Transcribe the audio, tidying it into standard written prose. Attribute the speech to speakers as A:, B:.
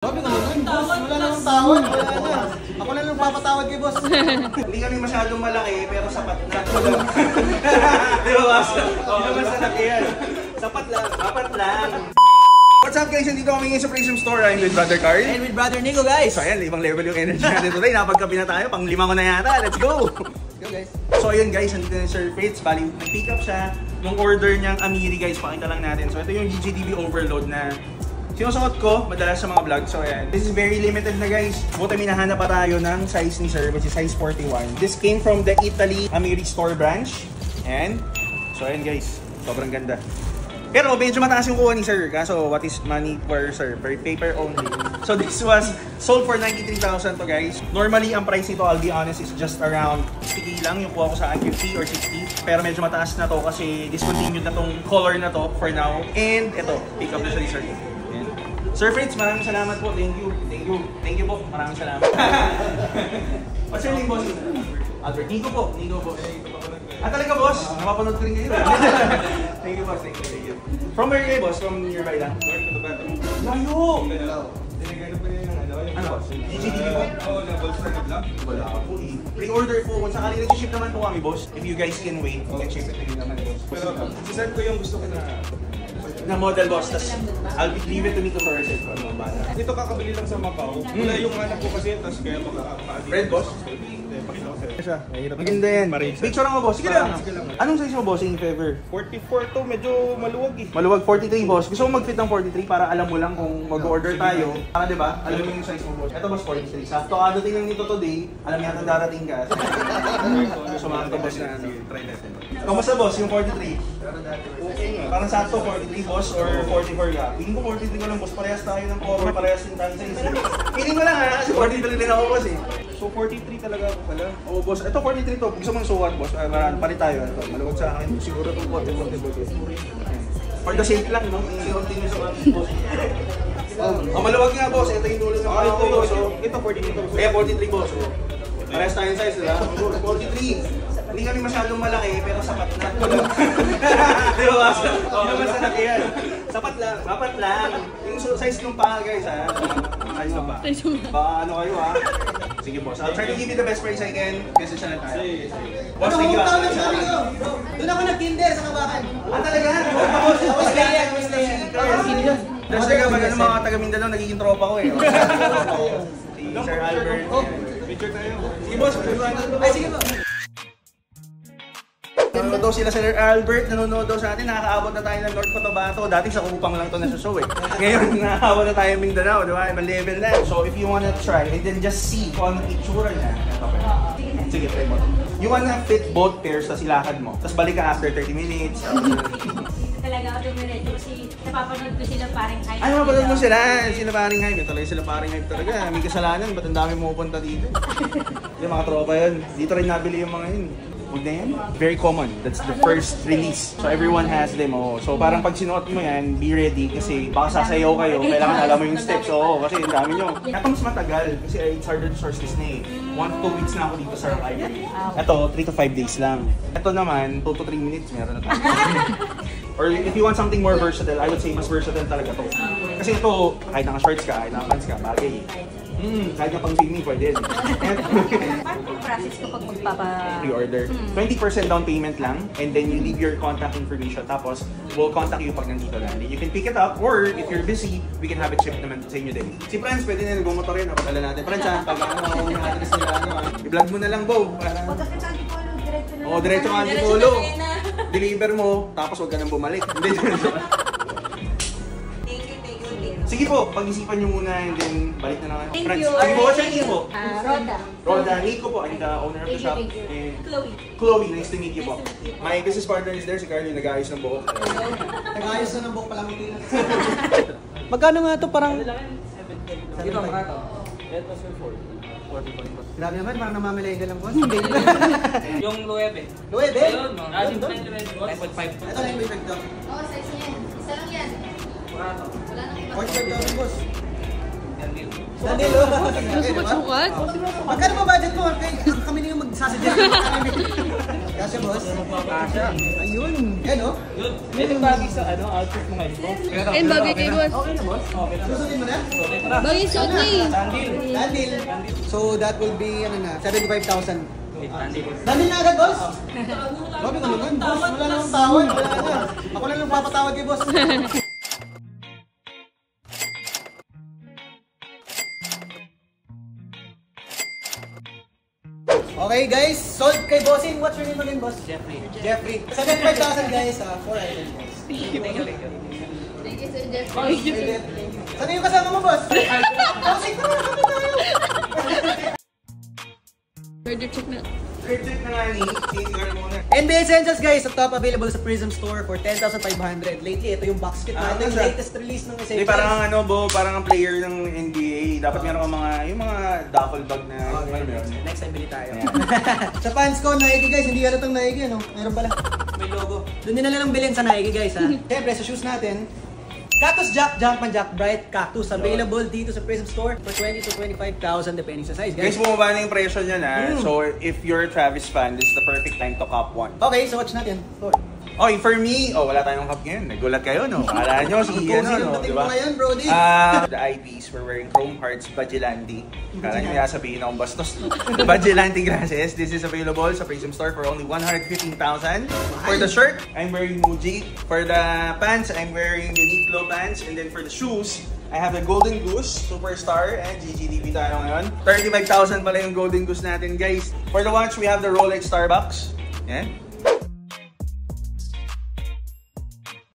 A: Sabi ko naman, boss, wala nang tawad. Wala na. Ako na lang papatawad kay boss.
B: Hindi kami masyadong malaki, pero sapat na. Di ba, boss? Hindi naman sa laki yan. Sapat lang. What's up guys? Nandito kami ngayon sa Prism Store. I'm with Brother Carl.
A: And with Brother Nico, guys.
B: So ayan, ibang level yung energy natin today. Napagkapi na tayo, pang 5 ko na yata. Let's go!
A: Go guys.
B: So ayun guys, nandito na Sir Fritz. Bali, nag-pick up siya. Nung order niyang Amiri guys, pakita lang natin. So ito yung GJTV Overload na sinusuot ko madalas sa mga vlog. So ayan, this is very limited na guys. Buti minahanap pa tayo ng size ni Sir, which is size 41. This came from the Italy Amiri store branch. And so ayan guys, sobrang ganda. Pero medyo mataas yung kuha ni Sir. Kaso what is money for Sir? Per paper only. So this was sold for 93,000 to guys. Normally ang price nito, I'll be honest, is just around 60k lang yung kuha ko sa 50 or 60. Pero medyo mataas na to kasi discontinued na tong color na to for now. And ito, pick up na siya ni Sir. Ayan. Sir Fritz, maraming salamat po. Thank you po. Maraming salamat. What's your name, boss? Albert. Nico po. Talaga boss? Napapanood ko rin kayo. Thank you boss. Thank you. From where kayo boss? From nearby lang? North to the Bato. Layo! Ano boss? GGTV po?
C: Oo, na-bolster na vlog.
B: Wala po eh. Pre-order po. Kung sakali nag-ship naman po kami boss. If you guys can wait, we can ship it to you naman boss.
C: Pero sisend ko yung gusto ko na
B: model boss. Tas I'll leave it to me to for herself.
C: dito kakabili lang sa Macau. Wala yung anak ko kasi, tas kaya makaka-addict.
B: Red boss?
C: Pakita ko sa'yo.
B: Siya. Maganda yan. Picture lang mo boss. Sige lang. Anong size mo boss in favor?
C: 44 to, medyo maluwag eh.
B: Maluwag 43 boss. Gusto mo mag-fit ng 43 para alam mo lang kung mag-order tayo. Para diba? Alam mo yung size mo boss. Ito boss 43. Sakto kadating lang nito today. Alam yata darating ka. So mga ito boss na ano.
C: Try natin.
B: Kamusta boss yung 43?
C: Okay nga.
B: Parang sakto 43 boss or 44 ka? Feeling ko 43 ko lang boss. Parehas tayo ng cover. Parehas din tayo size. Feeling ko lang ha. Kasi 43 din ako boss eh.
C: So 43 talaga ako pala.
B: Oo boss. Ito 43 to. Gusto mong sukat boss. Palit tayo. Ito. Maluwag sa akin. Siguro itong 40. For the sake lang, no? I-continue sa akin, boss. Maluwag nga, boss. Ito yung dulo ng mga ito, boss.
C: Ito 43 to.
B: Kaya 43, boss. Parehas tayong size, diba? 43. Hindi kami masyadong malaki, pero sapat na. Di ba, boss? Hindi naman sa laki yan. Sapat lang. Yung size ng paa, guys, ha? Ayos na ba? Baka ano kayo, ha? Sige, boss. I'll try to give you the best price I can. Kasi siya na tayo. Boss, thank you.
A: Doon ako nagtinde sa kabakan.
B: Talaga? Boss, Tapos taga ba ng mga taga Mindanao, nagiging tropa ko eh. Si Sir Albert.
C: Picture tayo.
B: Sige boss,
A: Ay, sige po.
B: nanonood daw sila Sir Albert, nanonood daw sa atin, nakakaabot na tayo ng North Cotabato. Dati sa Kupang lang to na show eh. Ngayon, nakakaabot na tayo ng Mindanao, di ba? Ibang level na. So if you wanna try, and then just see kung anong itsura niya. Okay. Sige, try mo. You wanna fit both pairs, tapos ilakad mo. Tapos balik ka after 30 minutes.
D: Talaga ako dumiretso kasi napapanood ko sila paring hype.
B: Ay, mapanood mo sila. Sila paring hype. Talaga sila paring hype talaga. May kasalanan. Ba't ang dami pumupunta dito? Yung mga tropa yun. Dito rin nabili yung mga yun. Huwag na yan. Very common. That's the first release. So everyone has them. Oh. So parang pag sinuot mo yan, be ready. Kasi baka sasayaw kayo. Kailangan alam mo yung steps. Oo, kasi ang dami nyo. Ito mas matagal. Kasi it's harder to source this na eh. 1 to 2 weeks na ako dito sa library. Ito, 3 to 5 days lang. Ito naman, 2 to 3 minutes meron na tayo. Or if you want something more versatile, I would say mas versatile talaga to. Kasi ito, kahit naka-shorts ka, kahit naka-pants ka, bagay. Kahit na pang swimming, pwede.
D: Paano yung process ko pag
B: Pre-order. 20% down payment lang, and then you leave your contact information, tapos we'll contact you pag nandito lang. You can pick it up, or if you're busy, we can have it shipped naman sa inyo din. Si Franz, pwede na nag-motor yun, napadala natin. Franz, pag yung address nila, i-vlog mo na lang, Bo. Diretso ka Antipolo. Deliver mo, tapos huwag ka nang bumalik. Sige po, pag-isipan nyo muna and then balik na naman.
D: Thank
B: Franz,
D: you.
B: sige po, what's your name po?
D: Roda.
B: Nico po, I'm the owner of the shop. And
D: Chloe,
B: nice to meet you po. My business partner is there, si Carly, nag-aayos ng buhok.
A: Nag-ayos na ng buhok palang hindi na. Magkano nga ito parang...
C: Ito, makato. Ito, sir, 40.
A: Grabe naman, parang namamalayin ka lang boss. Hindi.
E: Yung Luebe.
A: Luebe?
E: Ayun, no? Asin pa yung Luebe. 9.5.
A: Ito na yung bibig daw.
D: Oo, size niya yan. Isa lang yan.
E: Makato.
D: Wala nang iba.
A: 45,000 boss.
E: Danilo.
A: Danilo.
F: Gusto mo sukat?
A: Magkano ba budget mo? Kami na yung magsasadya. Kasya, boss.
E: Kasha.
A: Ayun. Yan, oh.
E: Yun. Ito bagay sa outfit mo ngayon, bro.
F: Ayun, bagay kay boss.
A: Okay na, boss. Susundin mo na?
F: Bagay suot ni.
E: Sandil.
A: Landil. So, that will be, 75,000.
E: Wait, sandil.
A: Landil na agad, boss? Grabe ka naman, boss. Wala namang tawad. Wala na. Ako na lang papatawad kay boss. Okay guys, sold kay Bossing. What's your name again, boss?
E: Jeffrey.
A: Jeffrey. 75,000 guys, 4 items, boss.
F: Thank you, Sir Jeffrey.
A: Saan yung kasama mo, boss? Bossing, tara, kami tayo.
F: Order check na.
B: Cryptic na nga ni Tingnan mo na.
A: NBA Essentials guys, sa top available sa Prism Store for 10,500. Lately, ito yung box kit natin, yung latest release ng
B: Hindi,
A: Essentials.
B: parang ano, Bo, parang ang player ng NBA. Dapat meron kang yung mga duffel bag na,
A: Okay,
B: ano yun?
A: next time bili tayo. Sa fans ko, Nike guys, hindi halatang Nike, ano? Meron pala. May logo. Doon din na lang bilhin sa Nike guys, ha? Siyempre, sa shoes natin, Cactus Jack, Jumpman Jack Bright Cactus, available dito sa Prism Store for 20 to 25,000 depending sa size,
B: Guys,
A: guys.
B: bumaba na yung presyo niya na. So, if you're a Travis fan, this is the perfect time to cop one.
A: Okay, so watch natin. Go.
B: Okay, for me, wala tayong cup ngayon. Nagulat kayo, no? Akala nyo, si ano, no?
A: Dating
B: Diba?
A: mo ngayon, Brody.
B: The IBs were wearing Chrome Hearts Badgelandi. Akala nyo sabihin akong bastos. Badgelandi glasses. This is available sa Prism Store for only 115,000. For the shirt, I'm wearing Muji. For the pants, I'm wearing Uniqlo pants. And then for the shoes, I have the Golden Goose, Superstar, and GGDB tayo ngayon. 35,000 pala yung Golden Goose natin, guys. For the watch, we have the Rolex Starbucks. Yan.